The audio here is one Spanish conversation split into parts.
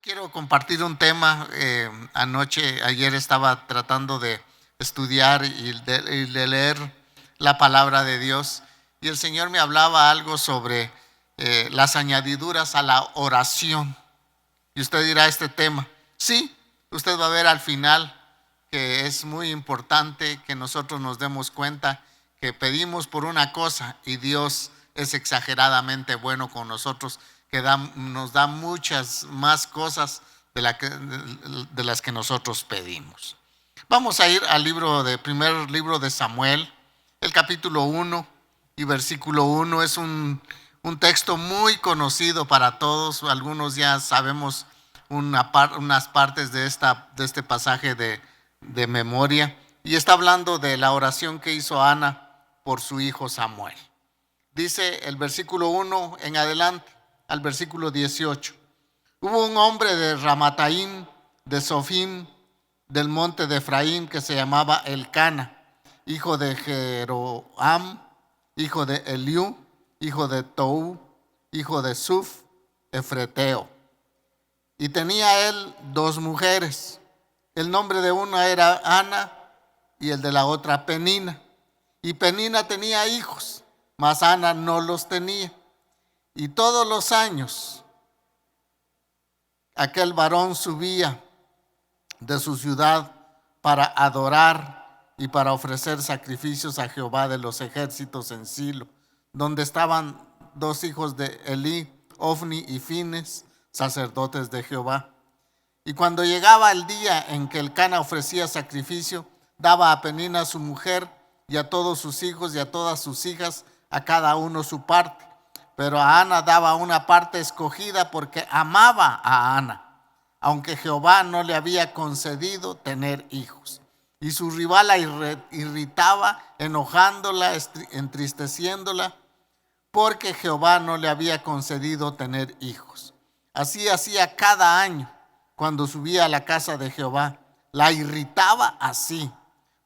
Quiero compartir un tema. Ayer estaba tratando de estudiar y de leer la palabra de Dios, y el Señor me hablaba algo sobre las añadiduras a la oración. Y usted dirá este tema. Sí, usted va a ver al final que es muy importante que nosotros nos demos cuenta que pedimos por una cosa y Dios es exageradamente bueno con nosotros, que nos da muchas más cosas de las que nosotros pedimos. Vamos a ir al primer libro de Samuel, el capítulo 1 y versículo 1. Es un texto muy conocido para todos. Algunos ya sabemos unas partes de este pasaje de memoria, y está hablando de la oración que hizo Ana por su hijo Samuel. Dice el versículo 1 en adelante al versículo 18. Hubo un hombre de Ramataim, de Sofim, del monte de Efraín, que se llamaba Elcana, hijo de Jeroam, hijo de Eliú, hijo de Tou, hijo de Suf, efreteo. Y tenía él dos mujeres. El nombre de una era Ana y el de la otra Penina. Y Penina tenía hijos, mas Ana no los tenía. Y todos los años aquel varón subía de su ciudad para adorar y para ofrecer sacrificios a Jehová de los ejércitos en Silo, donde estaban dos hijos de Elí, Ofni y Fines, sacerdotes de Jehová. Y cuando llegaba el día en que Elcana ofrecía sacrificio, daba a Penina su mujer y a todos sus hijos y a todas sus hijas, a cada uno su parte. Pero a Ana daba una parte escogida porque amaba a Ana, aunque Jehová no le había concedido tener hijos. Y su rival la irritaba, enojándola, entristeciéndola, porque Jehová no le había concedido tener hijos. Así hacía cada año cuando subía a la casa de Jehová. La irritaba así,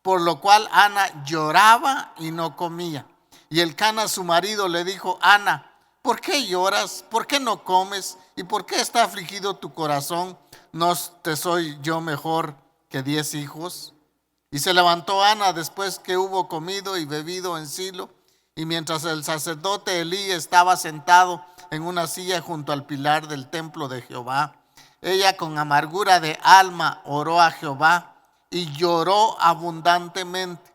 por lo cual Ana lloraba y no comía. Y Elcana, su marido, le dijo: Ana, ¿por qué lloras? ¿Por qué no comes? ¿Y por qué está afligido tu corazón? ¿No te soy yo mejor que 10 hijos? Y se levantó Ana después que hubo comido y bebido en Silo, y mientras el sacerdote Elí estaba sentado en una silla junto al pilar del templo de Jehová, ella con amargura de alma oró a Jehová y lloró abundantemente.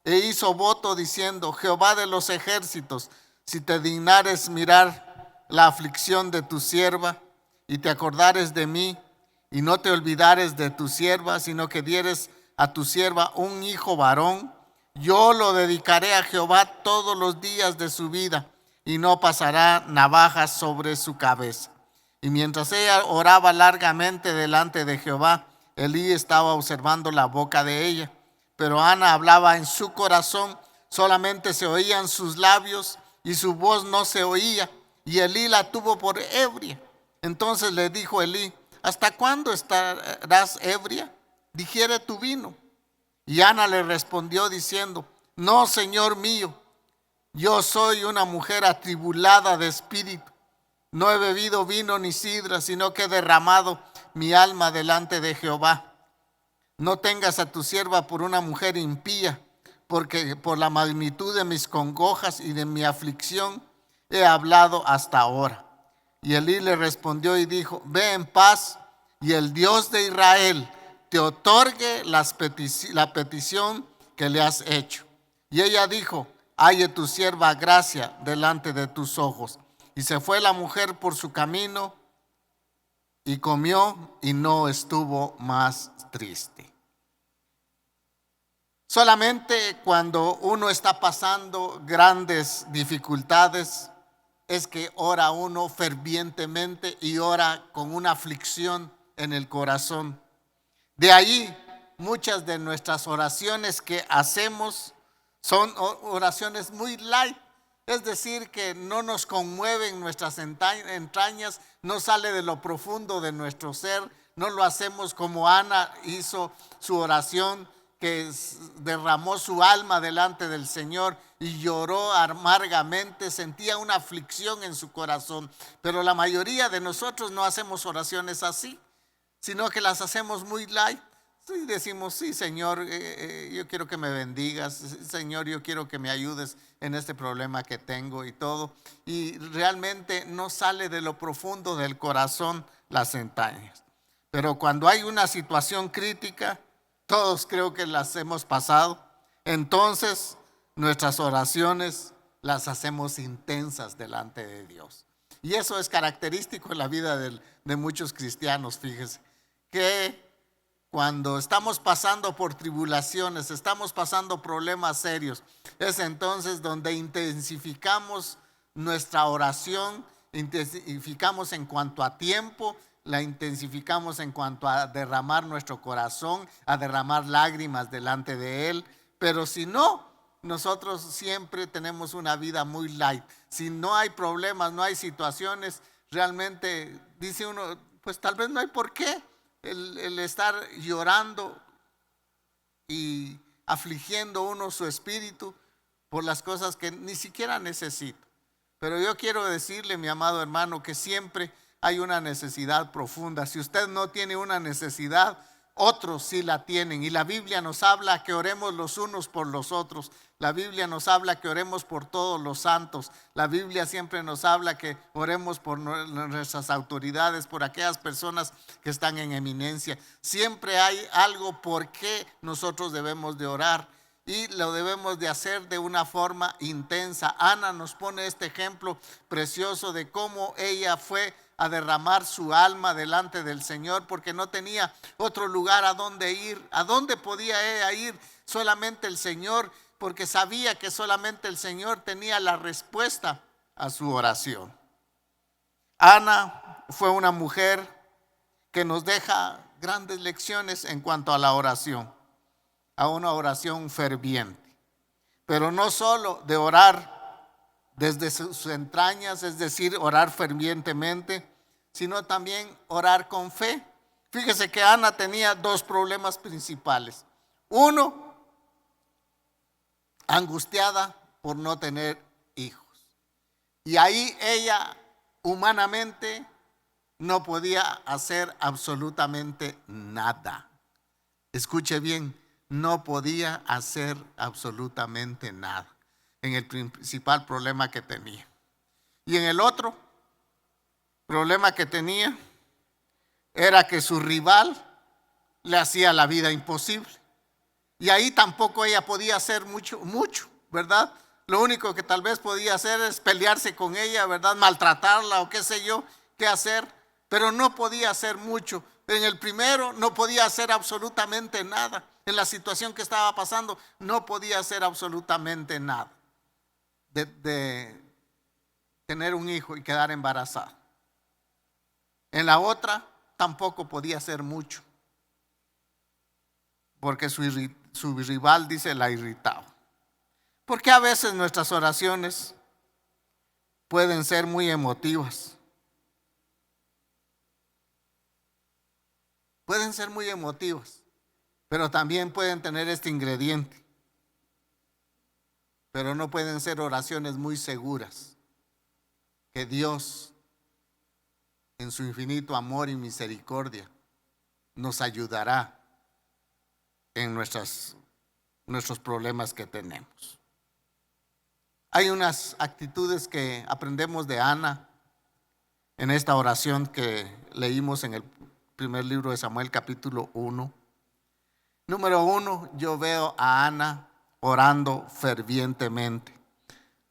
E hizo voto diciendo: Jehová de los ejércitos, si te dignares mirar la aflicción de tu sierva y te acordares de mí y no te olvidares de tu sierva, sino que dieres a tu sierva un hijo varón, yo lo dedicaré a Jehová todos los días de su vida y no pasará navaja sobre su cabeza. Y mientras ella oraba largamente delante de Jehová, Elí estaba observando la boca de ella. Pero Ana hablaba en su corazón, solamente se oían sus labios y su voz no se oía. Y Elí la tuvo por ebria. Entonces le dijo Elí: ¿hasta cuándo estarás ebria? Digiere tu vino. Y Ana le respondió diciendo: no, Señor mío, yo soy una mujer atribulada de espíritu. No he bebido vino ni sidra, sino que he derramado mi alma delante de Jehová. No tengas a tu sierva por una mujer impía, porque por la magnitud de mis congojas y de mi aflicción he hablado hasta ahora. Y Elí le respondió y dijo: ve en paz, y el Dios de Israel te otorgue la petición que le has hecho. Y ella dijo: halle tu sierva gracia delante de tus ojos. Y se fue la mujer por su camino y comió y no estuvo más triste. Solamente cuando uno está pasando grandes dificultades es que ora uno fervientemente y ora con una aflicción en el corazón. De ahí muchas de nuestras oraciones que hacemos son oraciones muy light. Es decir, que no nos conmueven nuestras entrañas, no sale de lo profundo de nuestro ser. No lo hacemos como Ana hizo su oración, que derramó su alma delante del Señor y lloró amargamente, sentía una aflicción en su corazón. Pero la mayoría de nosotros no hacemos oraciones así, sino que las hacemos muy light. Y decimos, sí, Señor, yo quiero que me bendigas, Señor, yo quiero que me ayudes en este problema que tengo y todo. Y realmente no sale de lo profundo del corazón las entrañas. Pero cuando hay una situación crítica, todos creo que las hemos pasado, entonces nuestras oraciones las hacemos intensas delante de Dios. Y eso es característico en la vida de muchos cristianos, fíjese, que cuando estamos pasando por tribulaciones, estamos pasando problemas serios, es entonces donde intensificamos nuestra oración, intensificamos en cuanto a tiempo, la intensificamos en cuanto a derramar nuestro corazón, a derramar lágrimas delante de Él. Pero si no, nosotros siempre tenemos una vida muy light. Si no hay problemas, no hay situaciones, realmente dice uno, pues tal vez no hay por qué el estar llorando y afligiendo uno su espíritu por las cosas que ni siquiera necesita. Pero yo quiero decirle, mi amado hermano, que siempre hay una necesidad profunda. Si usted no tiene una necesidad, otros sí la tienen. Y la Biblia nos habla que oremos los unos por los otros. La Biblia nos habla que oremos por todos los santos. La Biblia siempre nos habla que oremos por nuestras autoridades, por aquellas personas que están en eminencia. Siempre hay algo por qué nosotros debemos de orar. Y lo debemos de hacer de una forma intensa. Ana nos pone este ejemplo precioso de cómo ella fue a derramar su alma delante del Señor, porque no tenía otro lugar a donde ir. ¿A dónde podía ella ir? Solamente el Señor, porque sabía que solamente el Señor tenía la respuesta a su oración. Ana fue una mujer que nos deja grandes lecciones en cuanto a la oración, a una oración ferviente. Pero no solo de orar desde sus entrañas, es decir, orar fervientemente, sino también orar con fe. Fíjese que Ana tenía dos problemas principales. Uno, angustiada por no tener hijos. Y ahí ella humanamente no podía hacer absolutamente nada. Escuche bien, no podía hacer absolutamente nada en el principal problema que tenía. Y en el otro problema que tenía era que su rival le hacía la vida imposible. Y ahí tampoco ella podía hacer mucho, ¿verdad? Lo único que tal vez podía hacer es pelearse con ella, ¿verdad? Maltratarla o qué sé yo, qué hacer. Pero no podía hacer mucho. En el primero no podía hacer absolutamente nada. En la situación que estaba pasando no podía hacer absolutamente nada. De tener un hijo y quedar embarazada. En la otra tampoco podía hacer mucho, porque su rival, dice, la irritaba. Porque a veces nuestras oraciones pueden ser muy emotivas. Pueden ser muy emotivas, pero también pueden tener este ingrediente. Pero no pueden ser oraciones muy seguras, que Dios, en su infinito amor y misericordia, nos ayudará en nuestros problemas que tenemos. Hay unas actitudes que aprendemos de Ana en esta oración que leímos en el primer libro de Samuel, capítulo 1. Número 1, yo veo a Ana orando fervientemente.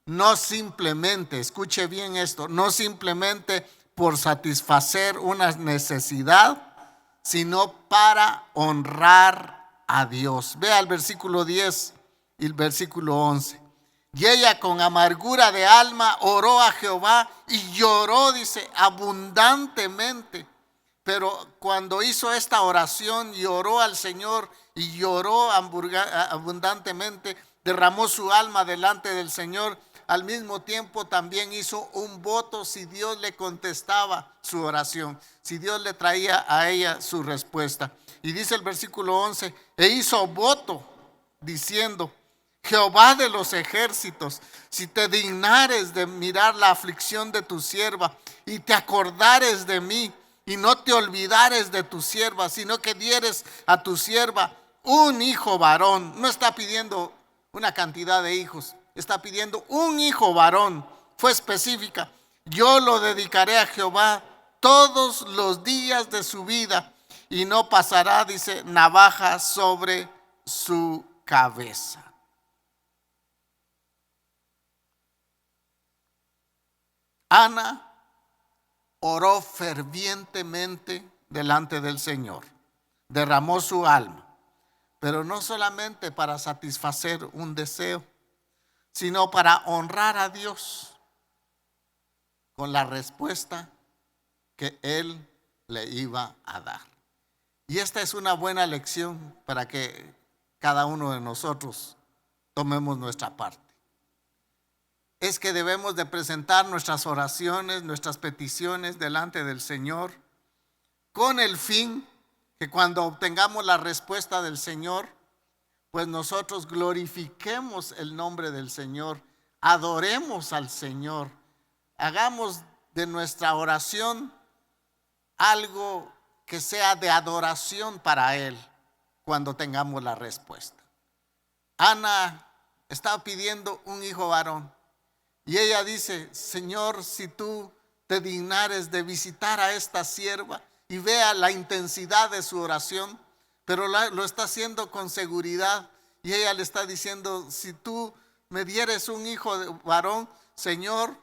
No simplemente, escuche bien esto, no simplemente por satisfacer una necesidad, sino para honrar a Dios. Vea el versículo 10 y el versículo 11. Y ella con amargura de alma oró a Jehová y lloró, dice, abundantemente. Pero cuando hizo esta oración y oró al Señor y lloró abundantemente, derramó su alma delante del Señor, al mismo tiempo también hizo un voto si Dios le contestaba su oración, si Dios le traía a ella su respuesta. Y dice el versículo 11, e hizo voto diciendo, Jehová de los ejércitos, si te dignares de mirar la aflicción de tu sierva y te acordares de mí y no te olvidares de tu sierva, sino que dieres a tu sierva un hijo varón. No está pidiendo una cantidad de hijos, está pidiendo un hijo varón. Fue específica. Yo lo dedicaré a Jehová todos los días de su vida y no pasará, dice, navaja sobre su cabeza. Ana oró fervientemente delante del Señor, derramó su alma, pero no solamente para satisfacer un deseo, sino para honrar a Dios con la respuesta que Él le iba a dar. Y esta es una buena lección para que cada uno de nosotros tomemos nuestra parte. Es que debemos de presentar nuestras oraciones, nuestras peticiones delante del Señor, con el fin que cuando obtengamos la respuesta del Señor, pues nosotros glorifiquemos el nombre del Señor, adoremos al Señor, hagamos de nuestra oración algo que sea de adoración para Él cuando tengamos la respuesta. Ana estaba pidiendo un hijo varón. Y ella dice, Señor, si tú te dignares de visitar a esta sierva y vea la intensidad de su oración, pero lo está haciendo con seguridad. Y ella le está diciendo, si tú me dieres un hijo varón, Señor,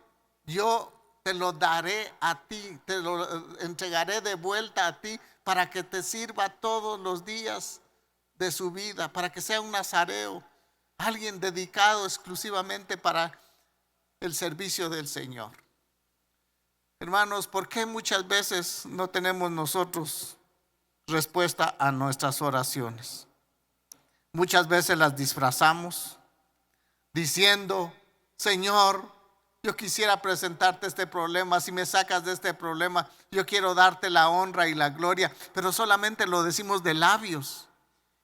yo te lo daré a ti, te lo entregaré de vuelta a ti para que te sirva todos los días de su vida, para que sea un nazareo, alguien dedicado exclusivamente para el servicio del Señor. Hermanos, ¿por qué muchas veces no tenemos nosotros respuesta a nuestras oraciones? Muchas veces las disfrazamos diciendo, Señor, yo quisiera presentarte este problema, si me sacas de este problema, yo quiero darte la honra y la gloria, pero solamente lo decimos de labios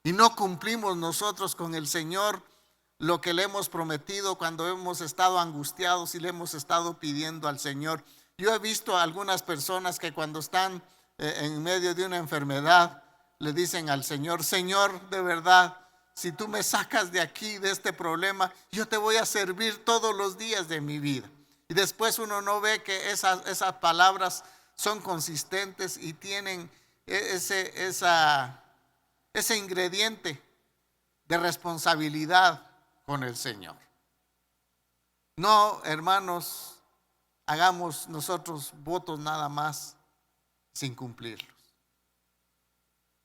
y no cumplimos nosotros con el Señor lo que le hemos prometido cuando hemos estado angustiados y le hemos estado pidiendo al Señor. Yo he visto a algunas personas que cuando están en medio de una enfermedad le dicen al Señor, Señor, de verdad, si tú me sacas de aquí, de este problema, yo te voy a servir todos los días de mi vida. Y después uno no ve que esas palabras son consistentes y tienen ese ingrediente de responsabilidad con el Señor. No, hermanos, hagamos nosotros votos nada más sin cumplirlos.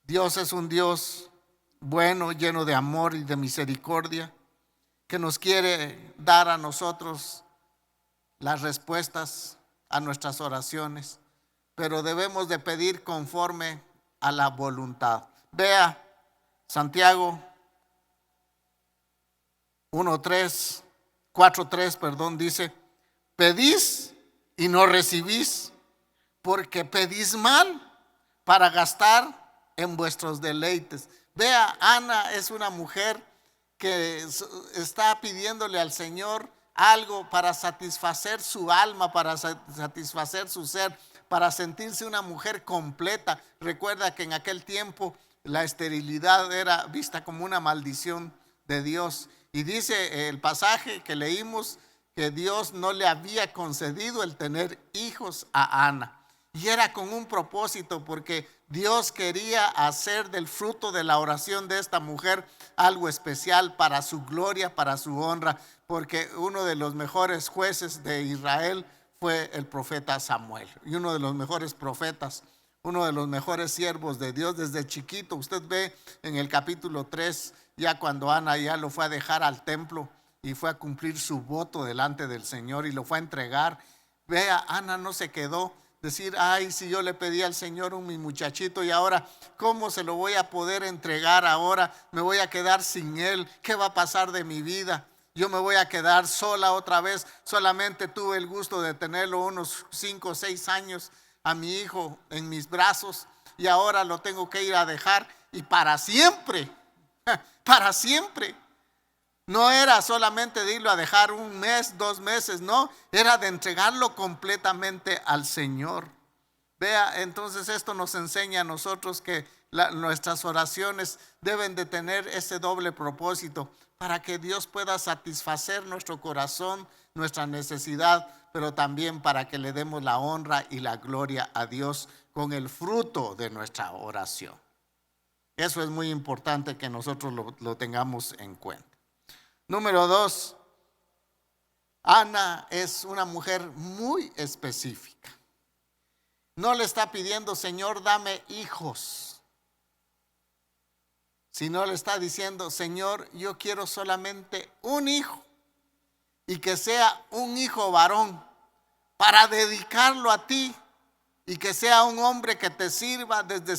Dios es un Dios bueno, lleno de amor y de misericordia, que nos quiere dar a nosotros las respuestas a nuestras oraciones, pero debemos de pedir conforme a la voluntad. Vea Santiago 4:3, dice, pedís y no recibís, porque pedís mal para gastar en vuestros deleites. Vea, Ana es una mujer que está pidiéndole al Señor algo para satisfacer su alma, para satisfacer su ser, para sentirse una mujer completa. Recuerda que en aquel tiempo la esterilidad era vista como una maldición de Dios. Y dice el pasaje que leímos que Dios no le había concedido el tener hijos a Ana. Y era con un propósito, porque Dios quería hacer del fruto de la oración de esta mujer algo especial para su gloria, para su honra, porque uno de los mejores jueces de Israel fue el profeta Samuel, y uno de los mejores profetas, uno de los mejores siervos de Dios desde chiquito. Usted ve en el capítulo 3, ya cuando Ana ya lo fue a dejar al templo y fue a cumplir su voto delante del Señor y lo fue a entregar. Vea, Ana no se quedó decir, ay, si yo le pedí al Señor mi muchachito y ahora, ¿cómo se lo voy a poder entregar ahora? Me voy a quedar sin él. ¿Qué va a pasar de mi vida? Yo me voy a quedar sola otra vez. Solamente tuve el gusto de tenerlo unos 5 o 6 años a mi hijo en mis brazos y ahora lo tengo que ir a dejar y para siempre, para siempre. No era solamente de irlo a dejar un mes, 2 meses, no, era de entregarlo completamente al Señor. Vea, entonces esto nos enseña a nosotros que nuestras oraciones deben de tener ese doble propósito para que Dios pueda satisfacer nuestro corazón, nuestra necesidad, pero también para que le demos la honra y la gloria a Dios con el fruto de nuestra oración. Eso es muy importante que nosotros lo tengamos en cuenta. Número 2, Ana es una mujer muy específica. No le está pidiendo, Señor, dame hijos, sino le está diciendo, Señor, yo quiero solamente un hijo y que sea un hijo varón para dedicarlo a ti y que sea un hombre que te sirva desde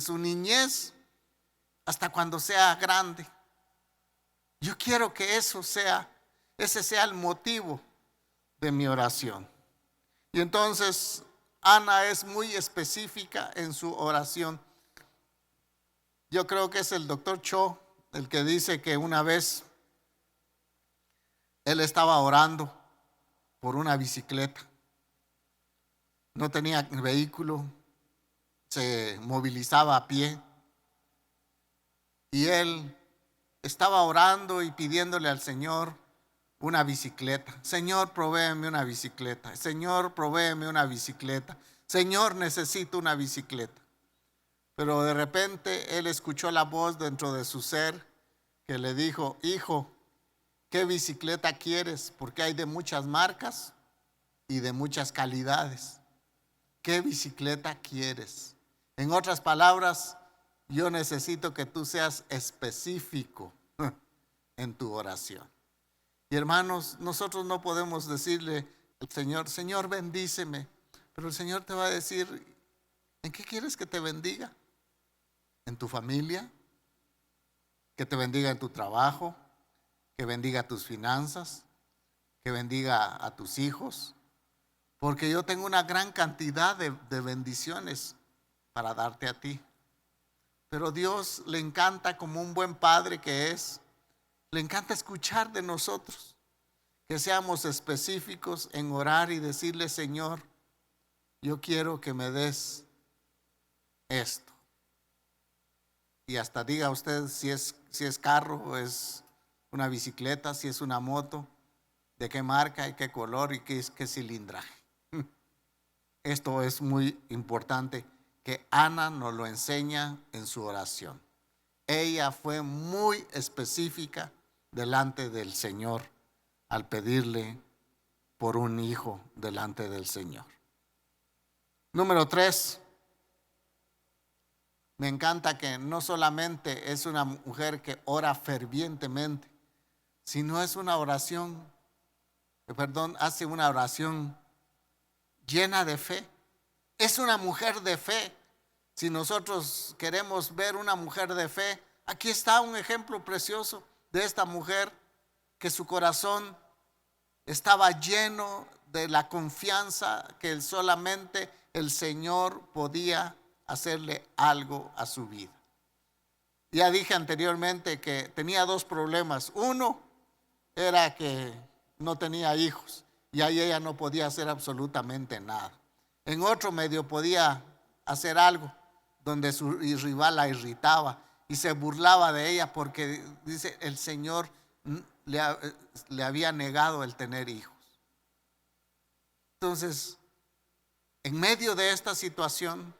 su niñez hasta cuando sea grande. Yo quiero que ese sea el motivo de mi oración. Y entonces Ana es muy específica en su oración. Yo creo que es el doctor Cho el que dice que una vez él estaba orando por una bicicleta. No tenía vehículo, se movilizaba a pie. Y él estaba orando y pidiéndole al Señor una bicicleta. Señor, provéeme una bicicleta. Señor, provéeme una bicicleta. Señor, necesito una bicicleta. Pero de repente él escuchó la voz dentro de su ser que le dijo, hijo, ¿qué bicicleta quieres? Porque hay de muchas marcas y de muchas calidades. ¿Qué bicicleta quieres? En otras palabras, yo necesito que tú seas específico en tu oración. Y hermanos, nosotros no podemos decirle al Señor, Señor, bendíceme. Pero el Señor te va a decir, ¿en qué quieres que te bendiga? ¿En tu familia? ¿Que te bendiga en tu trabajo? ¿Que bendiga tus finanzas? ¿Que bendiga a tus hijos? Porque yo tengo una gran cantidad de bendiciones para darte a ti. Pero Dios le encanta, como un buen padre que es, le encanta escuchar de nosotros, que seamos específicos en orar y decirle, Señor, yo quiero que me des esto. Y hasta diga usted si es carro o es una bicicleta, si es una moto, de qué marca y qué color y qué cilindraje. Esto es muy importante que Ana nos lo enseña en su oración. Ella fue muy específica delante del Señor al pedirle por un hijo delante del Señor. Número 3, me encanta que no solamente es una mujer que ora fervientemente, sino es una oración, hace una oración llena de fe. Es una mujer de fe. Si nosotros queremos ver una mujer de fe, aquí está un ejemplo precioso de esta mujer que su corazón estaba lleno de la confianza que solamente el Señor podía hacerle algo a su vida. Ya dije anteriormente que tenía 2 problemas. Uno era que no tenía hijos y ahí ella no podía hacer absolutamente nada. En otro medio podía hacer algo donde su rival la irritaba y se burlaba de ella porque dice el Señor le había negado el tener hijos. Entonces, en medio de esta situación,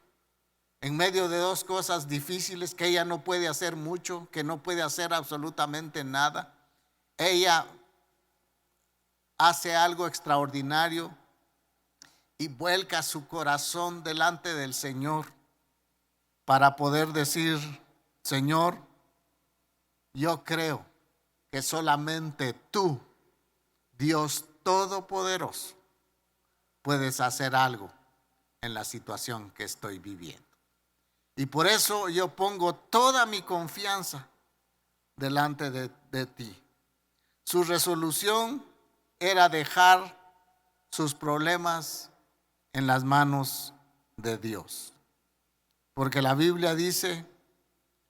en medio de 2 cosas difíciles que ella no puede hacer mucho, que no puede hacer absolutamente nada, ella hace algo extraordinario y vuelca su corazón delante del Señor para poder decir, Señor, yo creo que solamente tú, Dios Todopoderoso, puedes hacer algo en la situación que estoy viviendo. Y por eso yo pongo toda mi confianza delante de ti. Su resolución era dejar sus problemas en las manos de Dios. Porque la Biblia dice,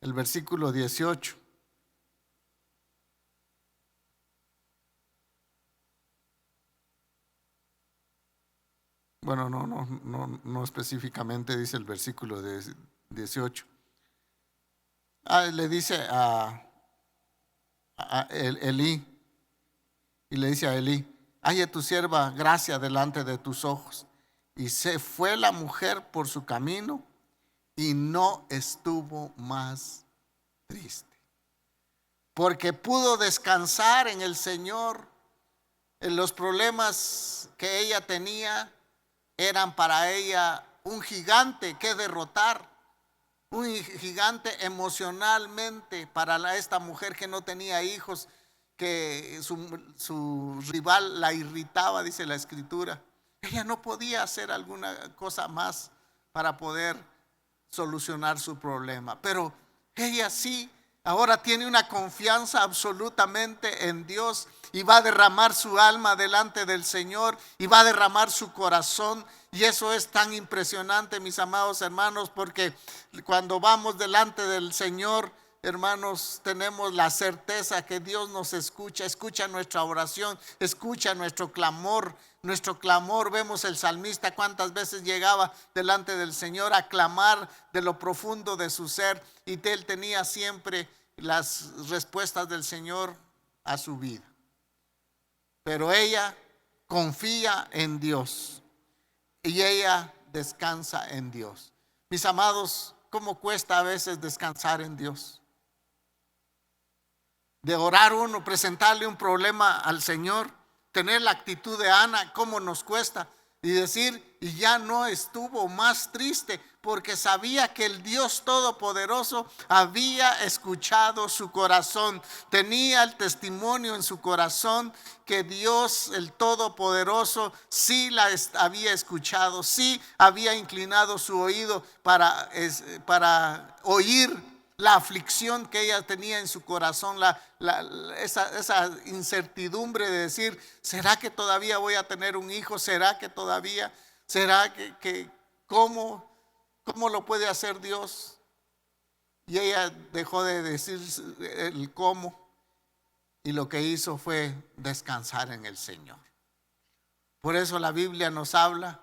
el versículo 18, Bueno, no específicamente dice el versículo 18. Le dice a Elí, y le dice a Elí: halle tu sierva gracia delante de tus ojos. Y se fue la mujer por su camino y no estuvo más triste, porque pudo descansar en el Señor. En los problemas que ella tenía eran para ella un gigante que derrotar, un gigante emocionalmente para esta mujer que no tenía hijos, que su rival la irritaba, dice la escritura. Ella no podía hacer alguna cosa más para poder solucionar su problema, pero ella sí, ahora tiene una confianza absolutamente en Dios y va a derramar su alma delante del Señor y va a derramar su corazón. Y eso es tan impresionante, mis amados hermanos, porque cuando vamos delante del Señor, hermanos, tenemos la certeza que Dios nos escucha nuestra oración, escucha nuestro clamor. Vemos el salmista cuántas veces llegaba delante del Señor a clamar de lo profundo de su ser, y él tenía siempre las respuestas del Señor a su vida. Pero ella confía en Dios y ella descansa en Dios. Mis amados, ¿cómo cuesta a veces descansar en Dios? De orar uno, presentarle un problema al Señor, tener la actitud de Ana, ¿cómo nos cuesta? Y decir: y ya no estuvo más triste, porque sabía que el Dios Todopoderoso había escuchado su corazón. Tenía el testimonio en su corazón que Dios, el Todopoderoso, sí la había escuchado, sí había inclinado su oído para oír la aflicción que ella tenía en su corazón, esa incertidumbre de decir: ¿será que todavía voy a tener un hijo? ¿Será que todavía? ¿Será que cómo lo puede hacer Dios? Y ella dejó de decir el cómo, y lo que hizo fue descansar en el Señor. Por eso la Biblia nos habla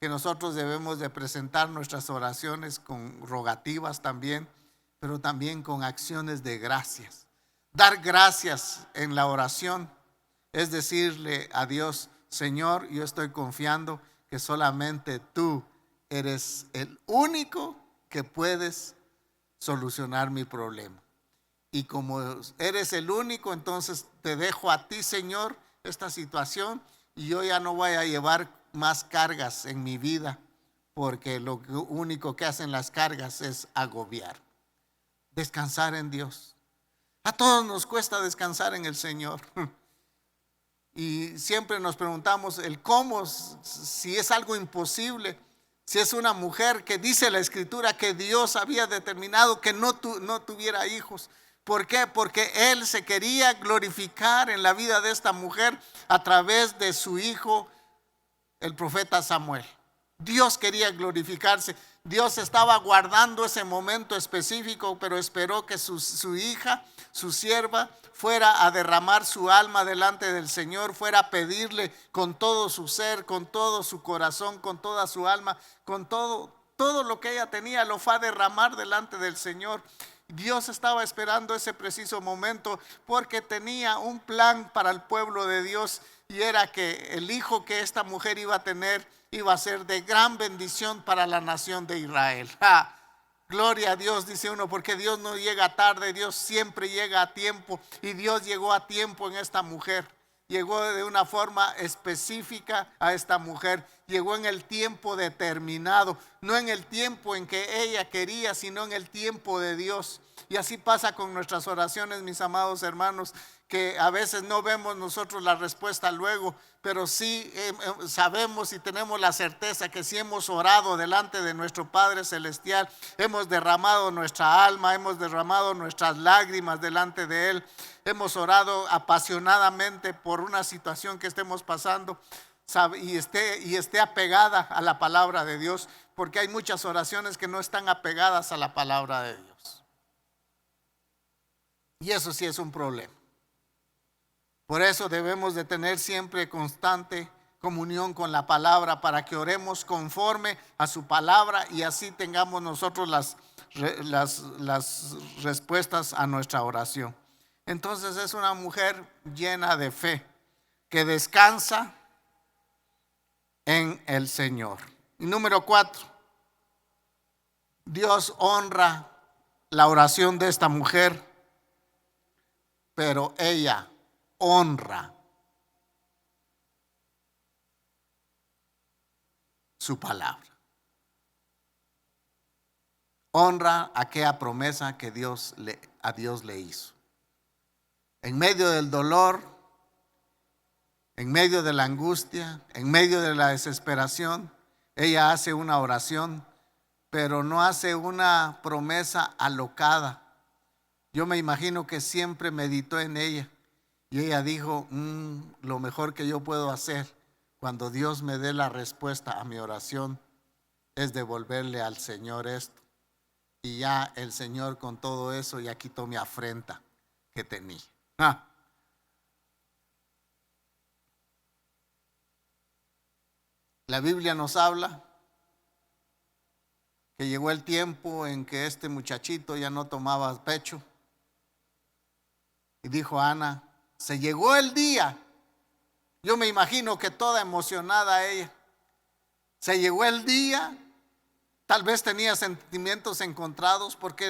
que nosotros debemos de presentar nuestras oraciones con rogativas también, pero también con acciones de gracias. Dar gracias en la oración es decirle a Dios: Señor, yo estoy confiando que solamente tú eres el único que puedes solucionar mi problema. Y como eres el único, entonces te dejo a ti, Señor, esta situación, y yo ya no voy a llevar más cargas en mi vida, porque lo único que hacen las cargas es agobiar. Descansar en Dios. A todos nos cuesta descansar en el Señor. Y siempre nos preguntamos el cómo, si es algo imposible, si es una mujer que dice la Escritura que Dios había determinado que no tuviera hijos. ¿Por qué? Porque Él se quería glorificar en la vida de esta mujer a través de su hijo, el profeta Samuel. Dios quería glorificarse. Dios estaba guardando ese momento específico, pero esperó que su hija, su sierva, fuera a derramar su alma delante del Señor, fuera a pedirle con todo su ser, con todo su corazón, con toda su alma, con todo lo que ella tenía, lo fue a derramar delante del Señor. Dios estaba esperando ese preciso momento porque tenía un plan para el pueblo de Dios, y era que el hijo que esta mujer iba a tener iba a ser de gran bendición para la nación de Israel. Gloria a Dios, dice uno, porque Dios no llega tarde, Dios siempre llega a tiempo, y Dios llegó a tiempo en esta mujer. Llegó de una forma específica a esta mujer. Llegó en el tiempo determinado, no en el tiempo en que ella quería, sino en el tiempo de Dios. Y así pasa con nuestras oraciones, mis amados hermanos, que a veces no vemos nosotros la respuesta luego, pero sí sabemos y tenemos la certeza que si hemos orado delante de nuestro Padre Celestial, hemos derramado nuestra alma, hemos derramado nuestras lágrimas delante de Él, hemos orado apasionadamente por una situación que estemos pasando y esté apegada a la palabra de Dios, porque hay muchas oraciones que no están apegadas a la palabra de Dios. Y eso sí es un problema. Por eso debemos de tener siempre constante comunión con la palabra, para que oremos conforme a su palabra y así tengamos nosotros las respuestas a nuestra oración. Entonces es una mujer llena de fe, que descansa en el Señor. Y número 4, Dios honra la oración de esta mujer, pero ella honra su palabra. Honra aquella promesa que a Dios le hizo. En medio del dolor, en medio de la angustia, en medio de la desesperación, ella hace una oración, pero no hace una promesa alocada. Yo me imagino que siempre meditó en ella y ella dijo, lo mejor que yo puedo hacer cuando Dios me dé la respuesta a mi oración es devolverle al Señor esto. Y ya el Señor con todo eso ya quitó mi afrenta que tenía. La Biblia nos habla que llegó el tiempo en que este muchachito ya no tomaba pecho. Y dijo Ana, se llegó el día. Yo me imagino que toda emocionada ella. Se llegó el día. Tal vez tenía sentimientos encontrados porque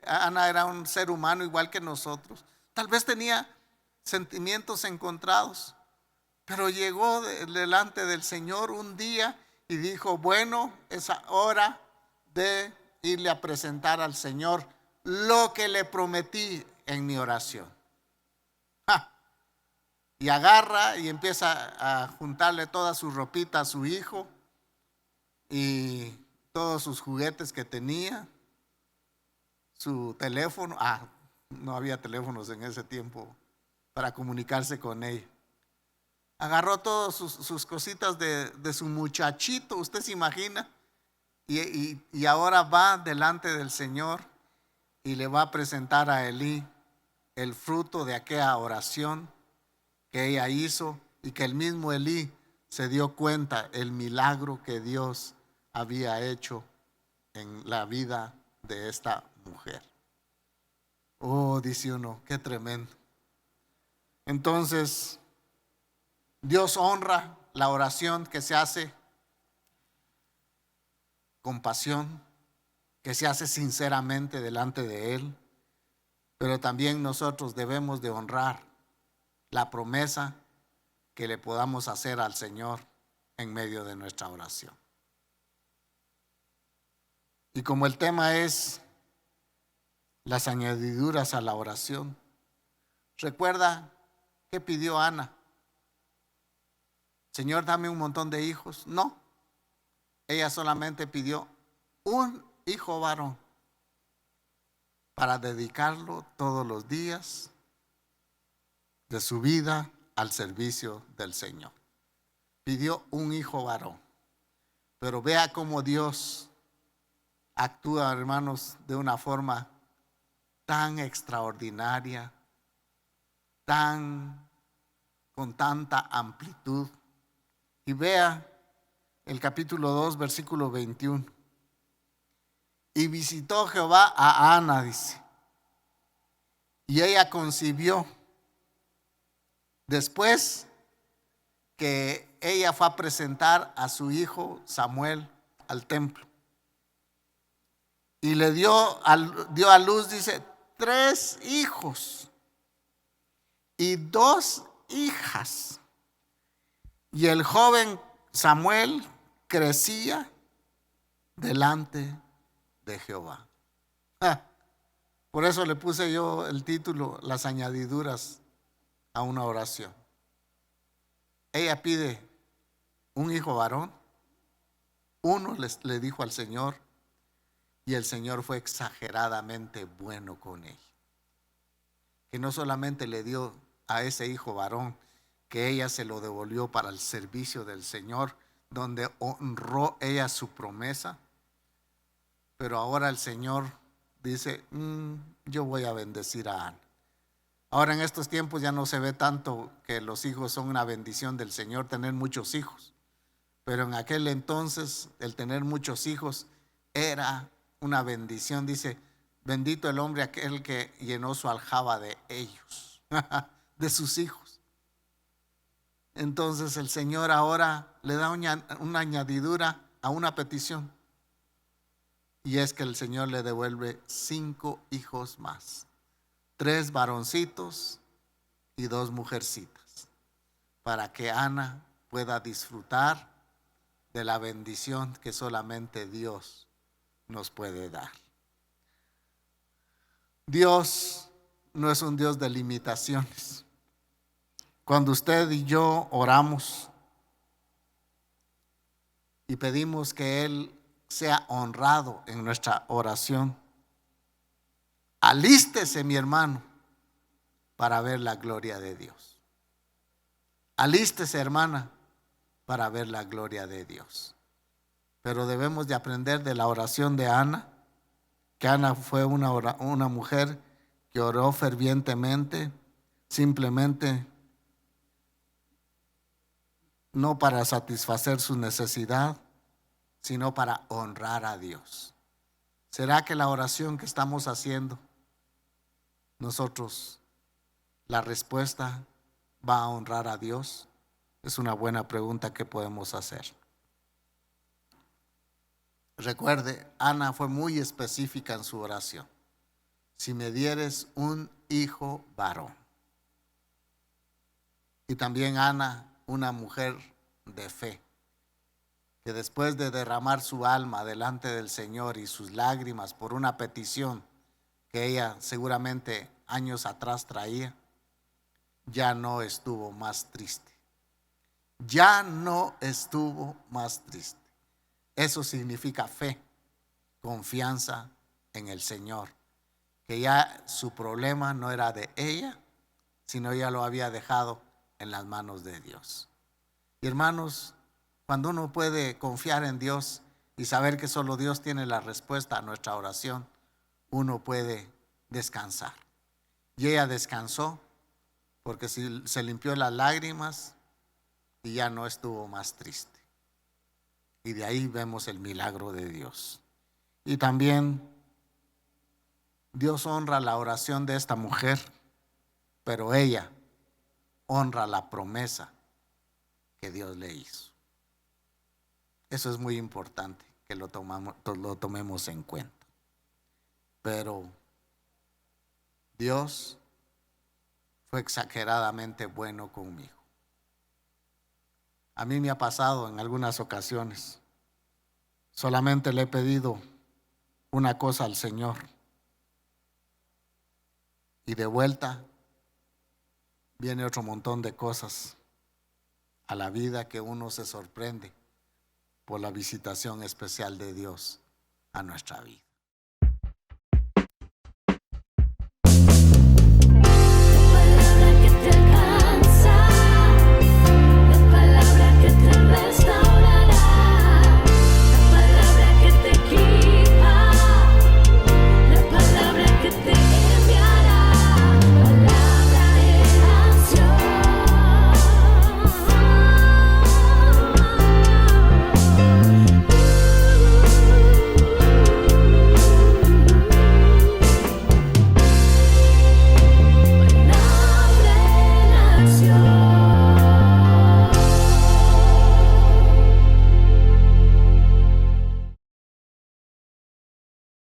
Ana era un ser humano igual que nosotros. Tal vez tenía sentimientos encontrados. Pero llegó delante del Señor un día y dijo, bueno, es hora de irle a presentar al Señor lo que le prometí en mi oración. Y agarra y empieza a juntarle toda su ropita a su hijo y todos sus juguetes que tenía, su teléfono. No había teléfonos en ese tiempo para comunicarse con ella. Agarró todas sus cositas de su muchachito, usted se imagina, y ahora va delante del Señor y le va a presentar a Elí el fruto de aquella oración que ella hizo y que el mismo Elí se dio cuenta el milagro que Dios había hecho en la vida de esta mujer. Oh, dice uno, qué tremendo. Entonces, Dios honra la oración que se hace con pasión, que se hace sinceramente delante de Él, pero también nosotros debemos de honrar la promesa que le podamos hacer al Señor en medio de nuestra oración. Y como el tema es las añadiduras a la oración, recuerda que pidió Ana. Señor, dame un montón de hijos. No, ella solamente pidió un hijo varón para dedicarlo todos los días de su vida al servicio del Señor. Pidió un hijo varón. Pero vea cómo Dios actúa, hermanos, de una forma tan extraordinaria, con tanta amplitud. Y vea el capítulo 2, versículo 21. Y visitó Jehová a Ana, dice, y ella concibió después que ella fue a presentar a su hijo Samuel al templo. Y le dio a luz, dice, 3 hijos y 2 hijas. Y el joven Samuel crecía delante de Jehová. Por eso le puse yo el título, las añadiduras a una oración. Ella pide un hijo varón, uno le dijo al Señor, y el Señor fue exageradamente bueno con ella. Que no solamente le dio a ese hijo varón, que ella se lo devolvió para el servicio del Señor, donde honró ella su promesa, pero ahora el Señor dice, yo voy a bendecir a Ana. Ahora en estos tiempos ya no se ve tanto que los hijos son una bendición del Señor, tener muchos hijos. Pero en aquel entonces el tener muchos hijos era una bendición. Dice, bendito el hombre aquel que llenó su aljaba de ellos, de sus hijos. Entonces el Señor ahora le da una añadidura a una petición. Y es que el Señor le devuelve 5 hijos más. 3 varoncitos y 2 mujercitas. Para que Ana pueda disfrutar de la bendición que solamente Dios nos puede dar. Dios no es un Dios de limitaciones. Cuando usted y yo oramos y pedimos que Él sea honrado en nuestra oración, alístese, mi hermano, para ver la gloria de Dios. Alístese, hermana, para ver la gloria de Dios. Pero debemos de aprender de la oración de Ana, que Ana fue una mujer que oró fervientemente, simplemente no para satisfacer su necesidad, sino para honrar a Dios. ¿Será que la oración que estamos haciendo nosotros, la respuesta va a honrar a Dios? Es una buena pregunta que podemos hacer. Recuerde, Ana fue muy específica en su oración. Si me dieres un hijo varón. Y también Ana, una mujer de fe, que después de derramar su alma delante del Señor y sus lágrimas por una petición que ella seguramente años atrás traía, ya no estuvo más triste. Ya no estuvo más triste. Eso significa fe, confianza en el Señor, que ya su problema no era de ella, sino ya lo había dejado en las manos de Dios. Y hermanos, cuando uno puede confiar en Dios y saber que solo Dios tiene la respuesta a nuestra oración, uno puede descansar. Y ella descansó porque se limpió las lágrimas y ya no estuvo más triste. Y de ahí vemos el milagro de Dios. Y también Dios honra la oración de esta mujer, pero ella honra la promesa que Dios le hizo. Eso es muy importante que lo tomemos en cuenta. Pero Dios fue exageradamente bueno conmigo. A mí me ha pasado en algunas ocasiones. Solamente le he pedido una cosa al Señor. Y de vuelta viene otro montón de cosas a la vida que uno se sorprende por la visitación especial de Dios a nuestra vida.